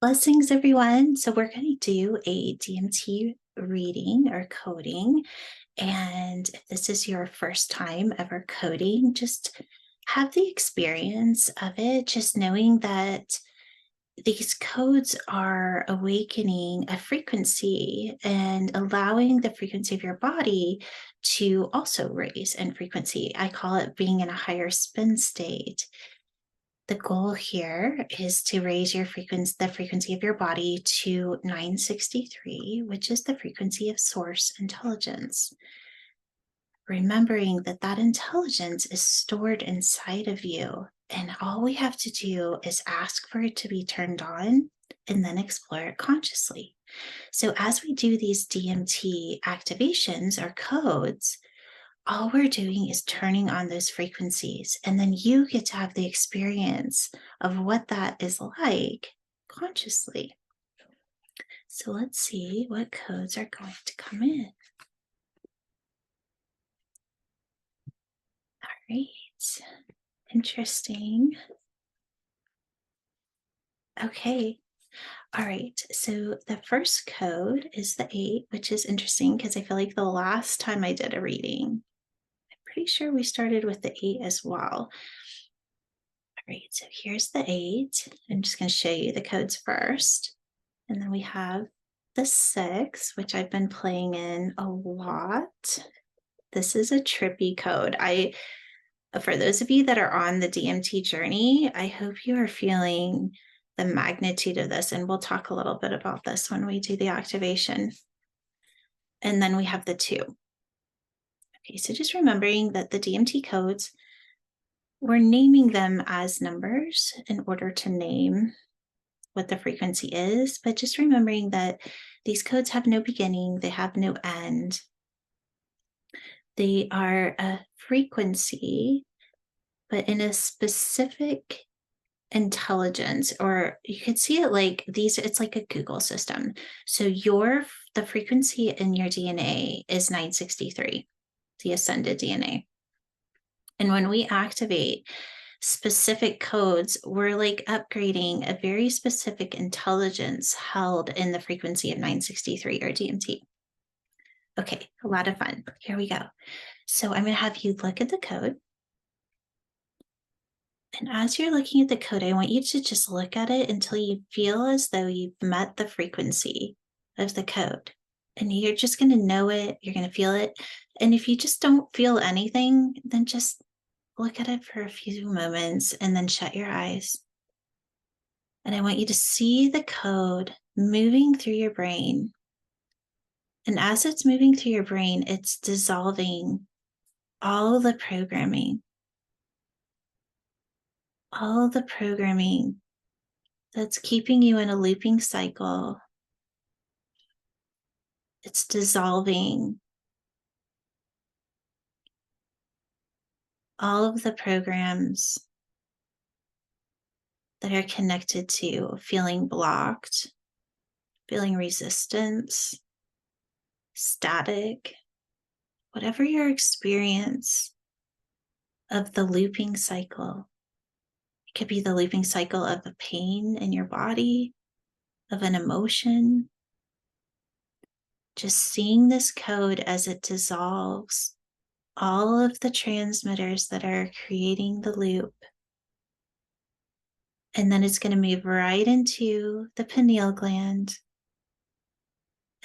Blessings, everyone. So we're going to do a DMT reading or coding. And if this is your first time ever coding, just have the experience of it, just knowing that these codes are awakening a frequency and allowing the frequency of your body to also raise in frequency. I call it being in a higher spin state. The goal here is to raise your frequency, the frequency of your body to 963, which is the frequency of source intelligence. Remembering that that intelligence is stored inside of you. And all we have to do is ask for it to be turned on and then explore it consciously. So as we do these DMT activations or codes, all we're doing is turning on those frequencies. And then you get to have the experience of what that is like consciously. So let's see what codes are going to come in. All right. Interesting. Okay. All right. So the first code is the 8, which is interesting because I feel like the last time I did a reading, pretty sure we started with the 8 as well. All right, so here's the 8. I'm just going to show you the codes first. And then we have the 6, which I've been playing in a lot. This is a trippy code. For those of you that are on the DMT journey, I hope you are feeling the magnitude of this. And we'll talk a little bit about this when we do the activation. And then we have the 2. Okay, so just remembering that the DMT codes, we're naming them as numbers in order to name what the frequency is, but just remembering that these codes have no beginning, they have no end. They are a frequency, but in a specific intelligence, or you could see it like these, it's like a Google system. So the frequency in your DNA is 963, the ascended DNA. And when we activate specific codes, we're like upgrading a very specific intelligence held in the frequency of 963 or DMT. Okay, a lot of fun. Here we go. So I'm going to have you look at the code. And as you're looking at the code, I want you to just look at it until you feel as though you've met the frequency of the code. And you're just going to know it, you're going to feel it. And if you just don't feel anything, then just look at it for a few moments and then shut your eyes. And I want you to see the code moving through your brain. And as it's moving through your brain, it's dissolving all the programming that's keeping you in a looping cycle. It's dissolving all of the programs that are connected to feeling blocked, feeling resistance, static, whatever your experience of the looping cycle. It could be the looping cycle of a pain in your body, of an emotion. Just seeing this code as it dissolves all of the transmitters that are creating the loop. And then it's going to move right into the pineal gland.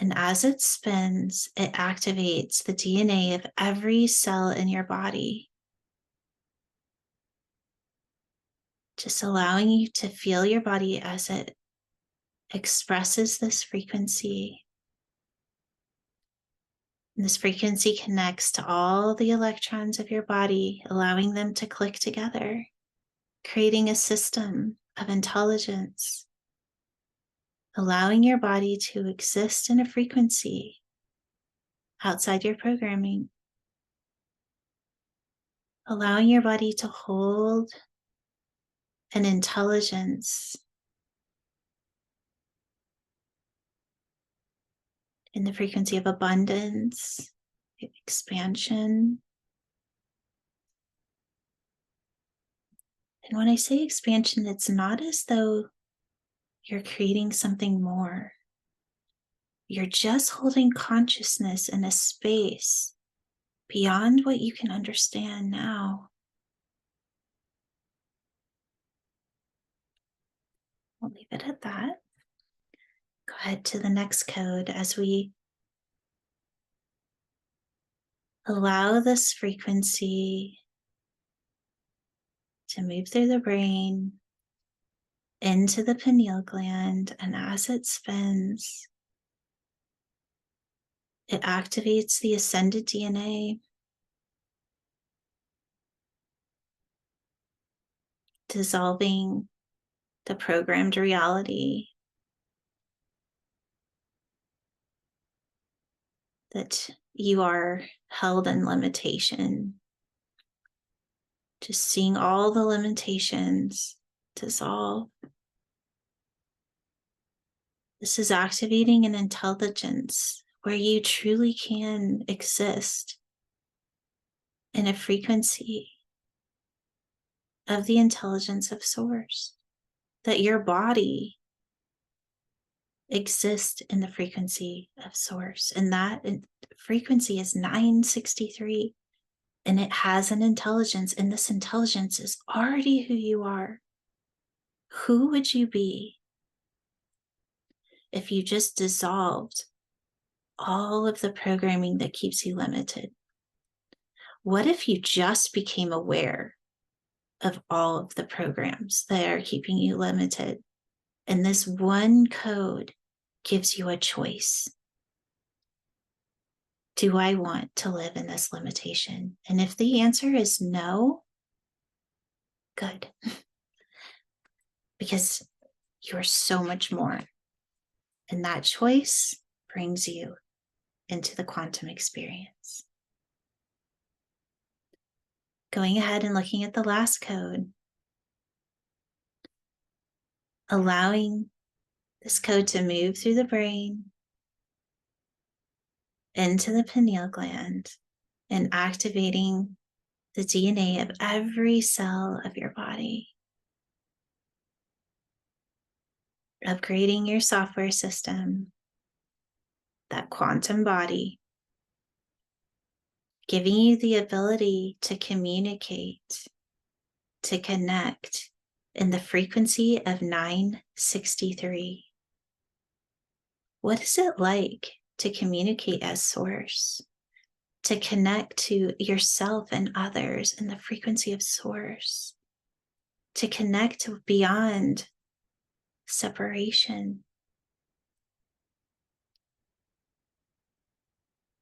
And as it spins, it activates the DNA of every cell in your body. Just allowing you to feel your body as it expresses this frequency. And this frequency connects to all the electrons of your body, allowing them to click together, creating a system of intelligence, allowing your body to exist in a frequency outside your programming, allowing your body to hold an intelligence in the frequency of abundance, expansion. And when I say expansion, it's not as though You're creating something more. You're just holding consciousness in a space beyond what you can understand now. We'll leave it at that. Go ahead to the next code as we allow this frequency to move through the brain into the pineal gland, and as it spins, it activates the ascended DNA, dissolving the programmed reality that you are held in limitation. Just seeing all the limitations dissolve. This is activating an intelligence where you truly can exist in a frequency of the intelligence of Source, that your body exists in the frequency of Source, and that frequency is 963, and it has an intelligence, and this intelligence is already who you are. Who would you be if you just dissolved all of the programming that keeps you limited? What if you just became aware of all of the programs that are keeping you limited? And this one code gives you a choice. Do I want to live in this limitation? And if the answer is no, good. Because you're so much more. And that choice brings you into the quantum experience. Going ahead and looking at the last code, allowing this code to move through the brain into the pineal gland and activating the DNA of every cell of your body, upgrading your software system, that quantum body, giving you the ability to communicate, to connect in the frequency of 963. What is it like to communicate as Source, to connect to yourself and others in the frequency of Source, to connect beyond separation?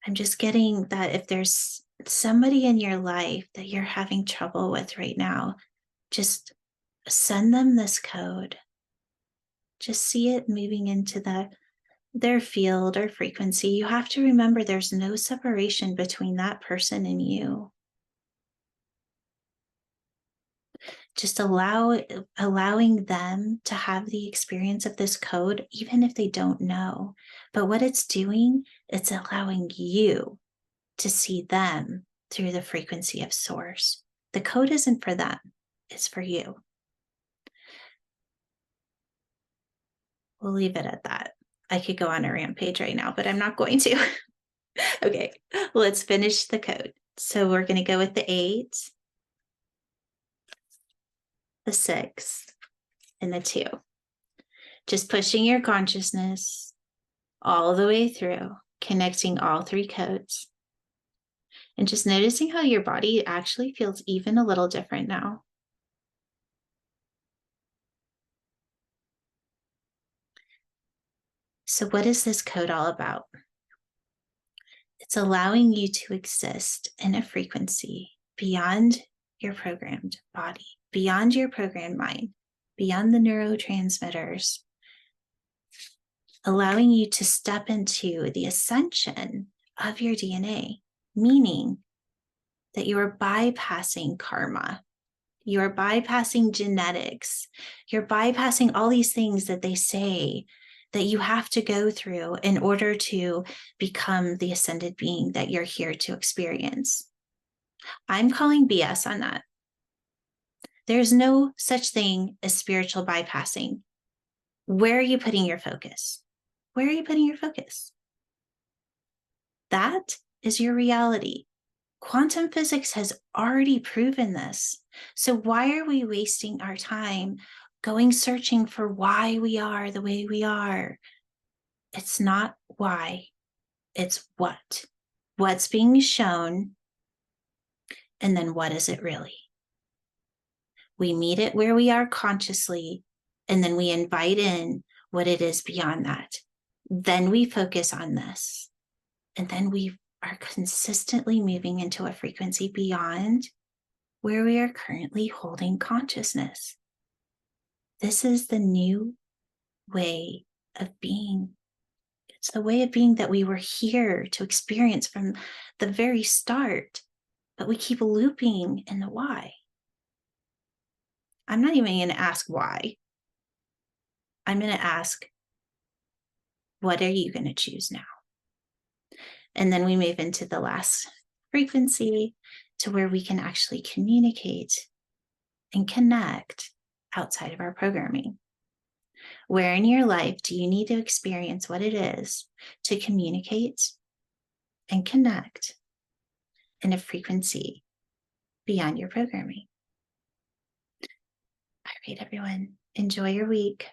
I'm just getting that if there's somebody in your life that you're having trouble with right now, just send them this code. Just see it moving into their field or frequency. You have to remember there's no separation between that person and you. Just allowing them to have the experience of this code, even if they don't know. But what it's doing, it's allowing you to see them through the frequency of Source. The code isn't for them, it's for you. We'll leave it at that. I could go on a rampage right now, but I'm not going to. Okay, let's finish the code. So we're going to go with the 8, the 6, and the 2. Just pushing your consciousness all the way through, connecting all 3 codes. And just noticing how your body actually feels even a little different now. So what is this code all about? It's allowing you to exist in a frequency beyond your programmed body, beyond your programmed mind, beyond the neurotransmitters, allowing you to step into the ascension of your DNA, meaning that you are bypassing karma, you are bypassing genetics, you're bypassing all these things that they say that you have to go through in order to become the ascended being that you're here to experience. I'm calling BS on that. There's no such thing as spiritual bypassing. Where are you putting your focus? Where are you putting your focus? That is your reality. Quantum physics has already proven this. So why are we wasting our time going searching for why we are the way we are? It's not why, it's what. What's being shown, and then what is it really? We meet it where we are consciously, and then we invite in what it is beyond that. Then we focus on this, and then we are consistently moving into a frequency beyond where we are currently holding consciousness. This is the new way of being. It's the way of being that we were here to experience from the very start, but we keep looping in the why. I'm not even going to ask why. I'm going to ask, what are you going to choose now? And then we move into the last frequency to where we can actually communicate and connect outside of our programming. Where in your life do you need to experience what it is to communicate and connect in a frequency beyond your programming? All right, everyone, enjoy your week.